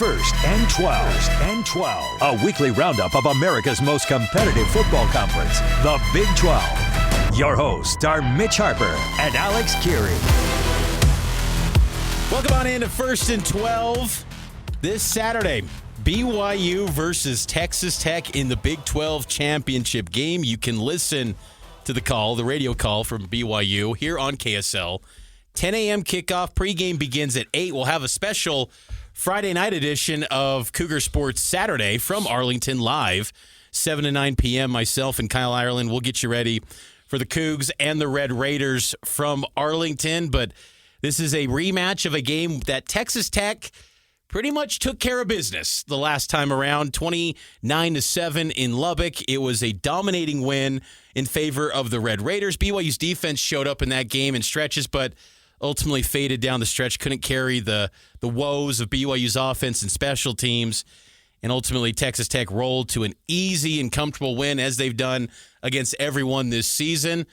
First and 12. A weekly roundup of America's most competitive football conference, the Big 12. Your hosts are Mitch Harper and Alex Kirry. Welcome on into First and 12 this Saturday. BYU versus Texas Tech in the Big 12 championship game. You can listen to the radio call from BYU here on KSL. 10 a.m. kickoff. Pregame begins at 8. We'll have a special Friday night edition of Cougar Sports Saturday from Arlington live, 7 to 9 p.m. Myself and Kyle Ireland will get you ready for the Cougs and the Red Raiders from Arlington. But this is a rematch of a game that Texas Tech pretty much took care of business the last time around, 29-7 in Lubbock. It was a dominating win in favor of the Red Raiders. BYU's defense showed up in that game in stretches, but ultimately faded down the stretch, couldn't carry the woes of BYU's offense and special teams, and ultimately Texas Tech rolled to an easy and comfortable win, as they've done against everyone this season.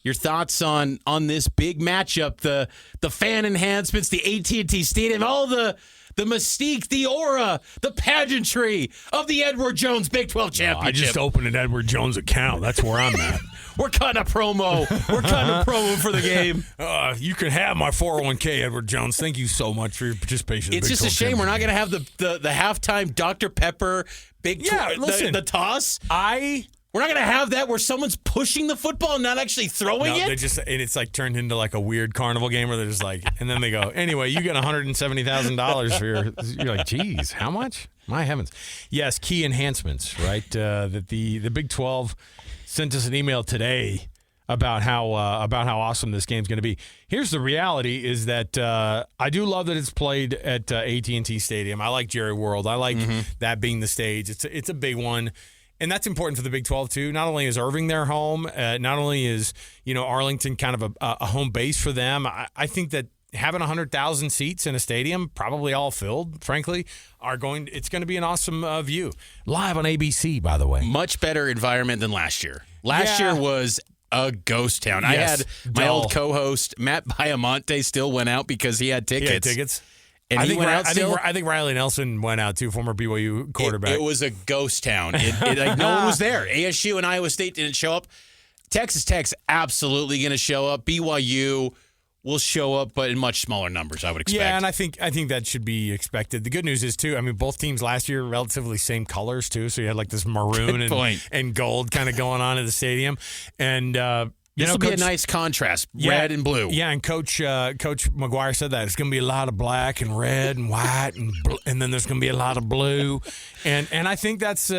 Your thoughts on this big matchup, the fan enhancements, the AT&T Stadium, all the mystique, the aura, the pageantry of the Edward Jones Big 12 Championship. I just opened an Edward Jones account. That's where I'm at. We're cutting a promo. We're cutting a promo for the game. You can have my 401k, Edward Jones. Thank you so much for your participation. It's just a shame we're not going to have the halftime Dr. Pepper the toss. We're not going to have that where someone's pushing the football and not actually throwing it. And it's like turned into like a weird carnival game where they're just like, and then they go, anyway, you get $170,000 for your. You're like, geez, how much? My heavens. Yes, key enhancements, right? That the Big 12 sent us an email today about how awesome this game's going to be. Here's the reality: is that I do love that it's played at AT&T Stadium. I like Jerry World. I like that being the stage. It's a big one. And that's important for the Big 12, too. Not only is Irving their home, not only is Arlington kind of a home base for them, I think that having 100,000 seats in a stadium, probably all filled, frankly, it's going to be an awesome view. Live on ABC, by the way. Much better environment than last year. Last year was a ghost town. Yes, I had my old co-host, Matt Biamonte, still went out because he had tickets. And I think Riley Nelson went out too, former BYU quarterback. It was a ghost town. No one was there. ASU and Iowa State didn't show up. Texas Tech's absolutely going to show up. BYU will show up, but in much smaller numbers, I would expect. Yeah, and I think that should be expected. The good news is too, I mean, both teams last year relatively same colors too, so you had like this maroon and gold kind of going on in the stadium, and. This will be a nice contrast, red and blue. Yeah, and Coach McGuire said that it's going to be a lot of black and red and white and then there's going to be a lot of blue, and I think that's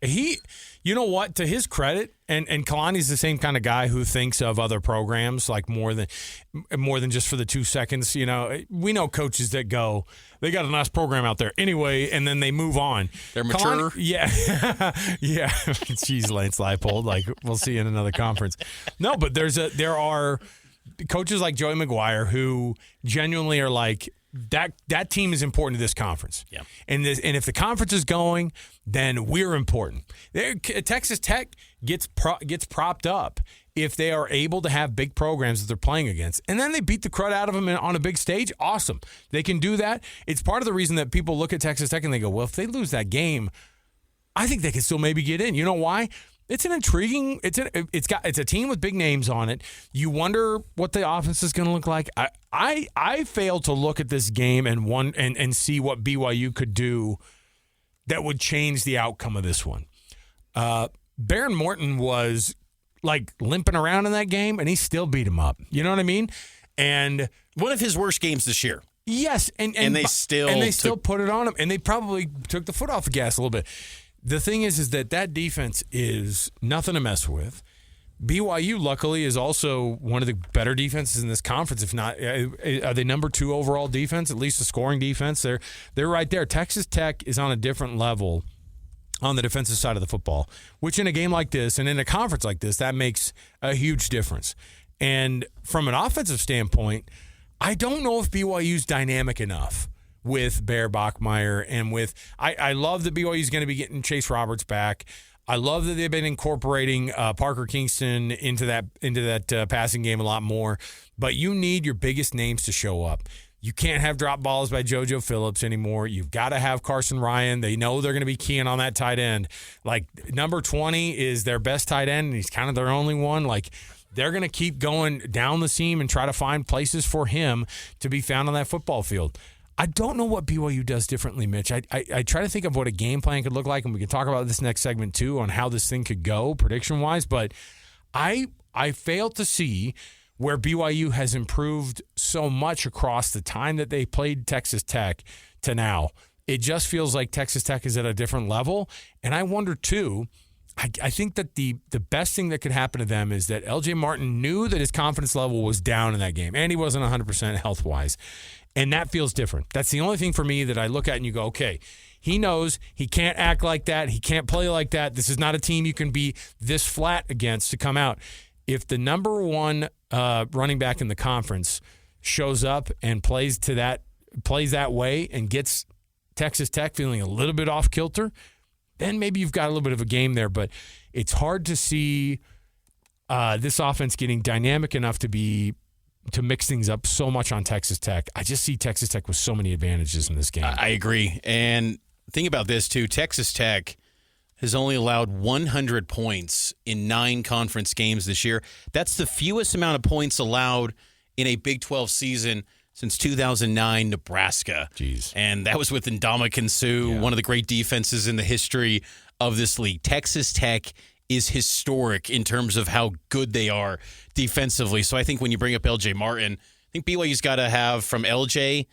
he. You know what? To his credit, and Kalani's the same kind of guy who thinks of other programs like more than just for the 2 seconds. We know coaches that go, they got a nice program out there anyway, and then they move on. They're mature. Yeah. Jeez, Lance Leipold. Like, we'll see you in another conference. No, but there are coaches like Joey McGuire who genuinely are like, that team is important to this conference. Yeah. And if the conference is going, then we're important. Texas Tech gets propped up if they are able to have big programs that they're playing against. And then they beat the crud out of them on a big stage. Awesome. They can do that. It's part of the reason that people look at Texas Tech and they go, well, if they lose that game, I think they can still maybe get in. You know why? It's an intriguing. It's a team with big names on it. You wonder what the offense is going to look like. I fail to look at this game and see what BYU could do that would change the outcome of this one. Baron Morton was like limping around in that game, and he still beat him up. You know what I mean? And one of his worst games this year. Yes, and they still put it on him, and they probably took the foot off the gas a little bit. The thing is that defense is nothing to mess with. BYU, luckily, is also one of the better defenses in this conference. If not, are they number 2 overall defense? At least the scoring defense. They're right there. Texas Tech is on a different level on the defensive side of the football, which in a game like this and in a conference like this, that makes a huge difference. And from an offensive standpoint, I don't know if BYU's dynamic enough with Bear Bachmeier and with I love that BYU is going to be getting Chase Roberts back. I love that they've been incorporating Parker Kingston into that passing game a lot more. But you need your biggest names to show up. You can't have drop balls by JoJo Phillips anymore. You've got to have Carson Ryan. They know they're going to be keying on that tight end. Like, number 20 is their best tight end, and he's kind of their only one. Like, they're going to keep going down the seam and try to find places for him to be found on that football field. I don't know what BYU does differently, Mitch. I try to think of what a game plan could look like, and we can talk about this next segment too on how this thing could go prediction-wise, but I fail to see where BYU has improved so much across the time that they played Texas Tech to now. It just feels like Texas Tech is at a different level. And I wonder, too, I think that the best thing that could happen to them is that LJ Martin knew that his confidence level was down in that game, and he wasn't 100% health-wise. And that feels different. That's the only thing for me that I look at and you go, okay, he knows he can't act like that. He can't play like that. This is not a team you can be this flat against to come out. If the number one running back in the conference shows up and plays that way and gets Texas Tech feeling a little bit off kilter, then maybe you've got a little bit of a game there. But it's hard to see this offense getting dynamic enough to mix things up so much on Texas Tech. I just see Texas Tech with so many advantages in this game. I agree. And think about this, too. Texas Tech has only allowed 100 points in 9 conference games this year. That's the fewest amount of points allowed in a Big 12 season since 2009 Nebraska. Jeez. And that was with Ndamukong Suh, one of the great defenses in the history of this league. Texas Tech is historic in terms of how good they are defensively. So I think when you bring up LJ Martin, I think BYU's got to have from LJ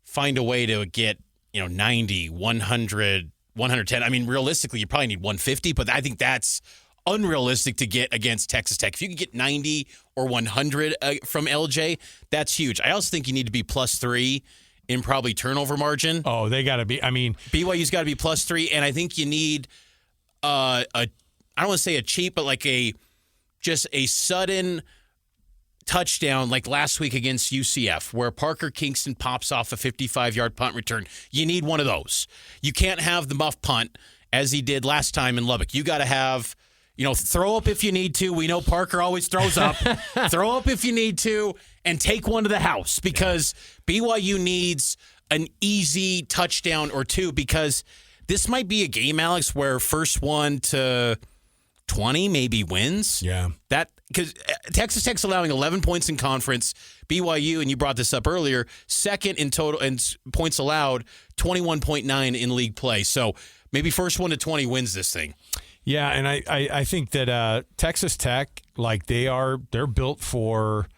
find a way to get 90, 100, 110. I mean, realistically, you probably need 150, but I think that's unrealistic to get against Texas Tech. If you can get 90 or 100 from LJ, that's huge. I also think you need to be +3 in probably turnover margin. Oh, they got to be. I mean, BYU's got to be +3, and I think you need I don't want to say a cheap, but like just a sudden touchdown like last week against UCF where Parker Kingston pops off a 55-yard punt return. You need one of those. You can't have the muff punt as he did last time in Lubbock. You got to have, throw up if you need to. We know Parker always throws up. Throw up if you need to and take one to the house because BYU needs an easy touchdown or two because this might be a game, Alex, where first one to 20 maybe wins. Yeah. Because Texas Tech's allowing 11 points in conference. BYU, and you brought this up earlier, second in total and points allowed, 21.9 in league play. So maybe first one to 20 wins this thing. Yeah, and I think that Texas Tech, like they're built for.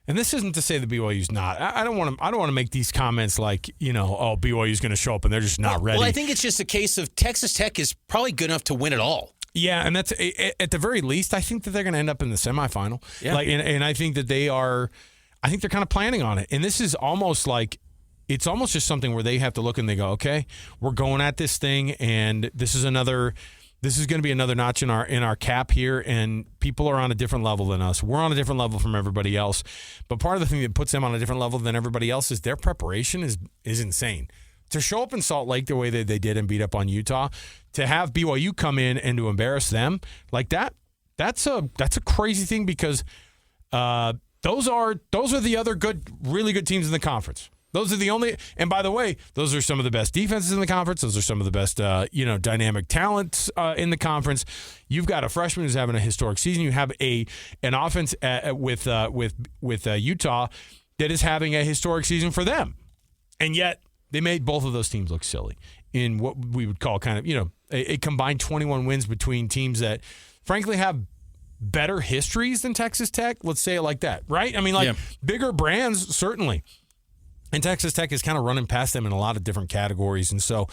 And this isn't to say that BYU's not. I don't want to make these comments like, BYU's going to show up and they're just not ready. Well, I think it's just a case of Texas Tech is probably good enough to win it all. Yeah, and that's at the very least, I think that they're going to end up in the semifinal. Yeah. And I think that I think they're kind of planning on it. And this is almost like, it's almost just something where they have to look and they go, okay, we're going at this thing, and this is going to be another notch in our cap here, and people are on a different level than us. We're on a different level from everybody else. But part of the thing that puts them on a different level than everybody else is their preparation is insane. To show up in Salt Lake the way that they did and beat up on Utah, to have BYU come in and to embarrass them like that's a crazy thing because those are the other really good teams in the conference. Those are the only, and by the way, those are some of the best defenses in the conference. Those are some of the best, dynamic talents in the conference. You've got a freshman who's having a historic season. You have an offense with Utah that is having a historic season for them, and yet they made both of those teams look silly in what we would call kind of a combined 21 wins between teams that, frankly, have better histories than Texas Tech. Let's say it like that, right? I mean, bigger brands certainly. And Texas Tech is kind of running past them in a lot of different categories. And so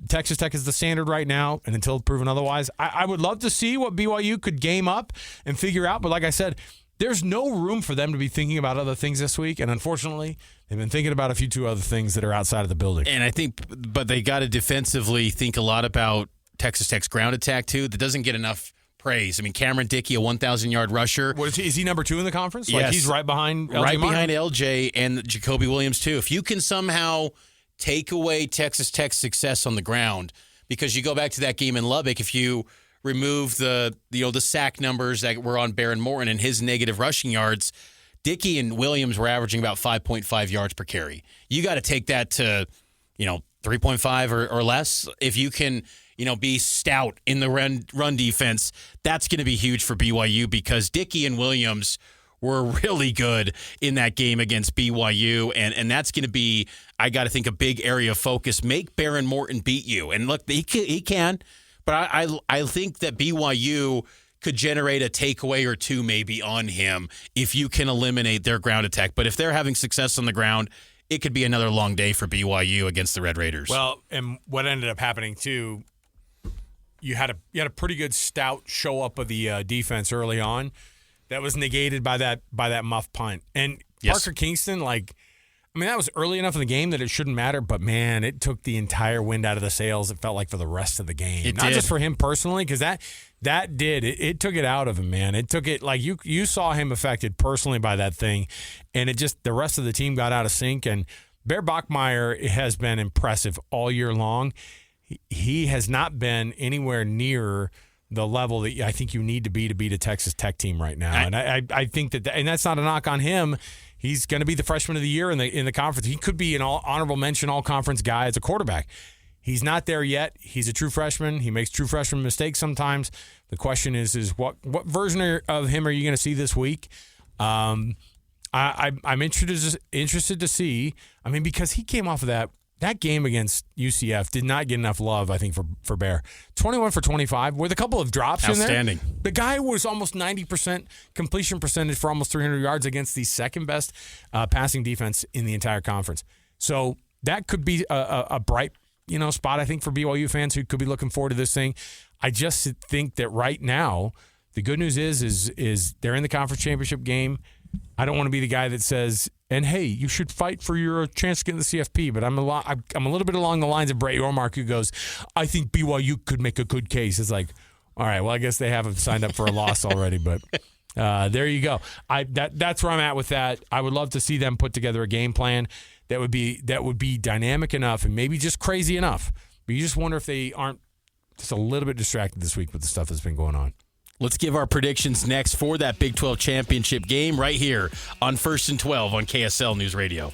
Texas Tech is the standard right now. And until proven otherwise, I would love to see what BYU could game up and figure out. But like I said, there's no room for them to be thinking about other things this week. And unfortunately, they've been thinking about two other things that are outside of the building. And I think, but they got to defensively think a lot about Texas Tech's ground attack, too. That doesn't get enough praise. I mean, Cameron Dickey, a 1,000-yard rusher. Is he number 2 in the conference? Yes. Like he's right behind LJ Right Martin? behind LJ and Jacoby Williams, too. If you can somehow take away Texas Tech's success on the ground, because you go back to that game in Lubbock, if you remove the sack numbers that were on Baron Morton and his negative rushing yards, Dickey and Williams were averaging about 5.5 yards per carry. You got to take that to, 3.5 or less. If you can, be stout in the run defense, that's going to be huge for BYU because Dickey and Williams were really good in that game against BYU, and that's going to be, I got to think, a big area of focus. Make Baron Morton beat you. And look, he can, but I think that BYU could generate a takeaway or two maybe on him if you can eliminate their ground attack. But if they're having success on the ground, it could be another long day for BYU against the Red Raiders. Well, and what ended up happening, too, you had a pretty good stout show up of the defense early on. That was negated by that muff punt. And Parker Kingston, that was early enough in the game that it shouldn't matter, but, man, it took the entire wind out of the sails, it felt like, for the rest of the game. Not just for him personally, because it took it out of him, man. It took it, you saw him affected personally by that thing, and the rest of the team got out of sync. And Bear Bachmeier has been impressive all year long. He has not been anywhere near the level that I think you need to beat a Texas Tech team right now. And I think and that's not a knock on him. He's going to be the freshman of the year in the conference. He could be an honorable mention all-conference guy as a quarterback. He's not there yet. He's a true freshman. He makes true freshman mistakes sometimes. The question is what version of him are you going to see this week? I'm interested to see. Because he came off of that game against UCF did not get enough love, I think, for Bear. 21 for 25 with a couple of drops in there. Outstanding. The guy was almost 90% completion percentage for almost 300 yards against the second-best passing defense in the entire conference. So that could be a bright spot, I think, for BYU fans who could be looking forward to this thing. I just think that right now, the good news is they're in the conference championship game. I don't want to be the guy that says, and hey, you should fight for your chance to get in the CFP. But I'm a little bit along the lines of Brett Yormark, who goes, I think BYU could make a good case. It's like, all right, well, I guess they haven't signed up for a loss already. But there you go. That's where I'm at with that. I would love to see them put together a game plan that would be dynamic enough and maybe just crazy enough. But you just wonder if they aren't just a little bit distracted this week with the stuff that's been going on. Let's give our predictions next for that Big 12 championship game right here on 1st and 12 on KSL News Radio.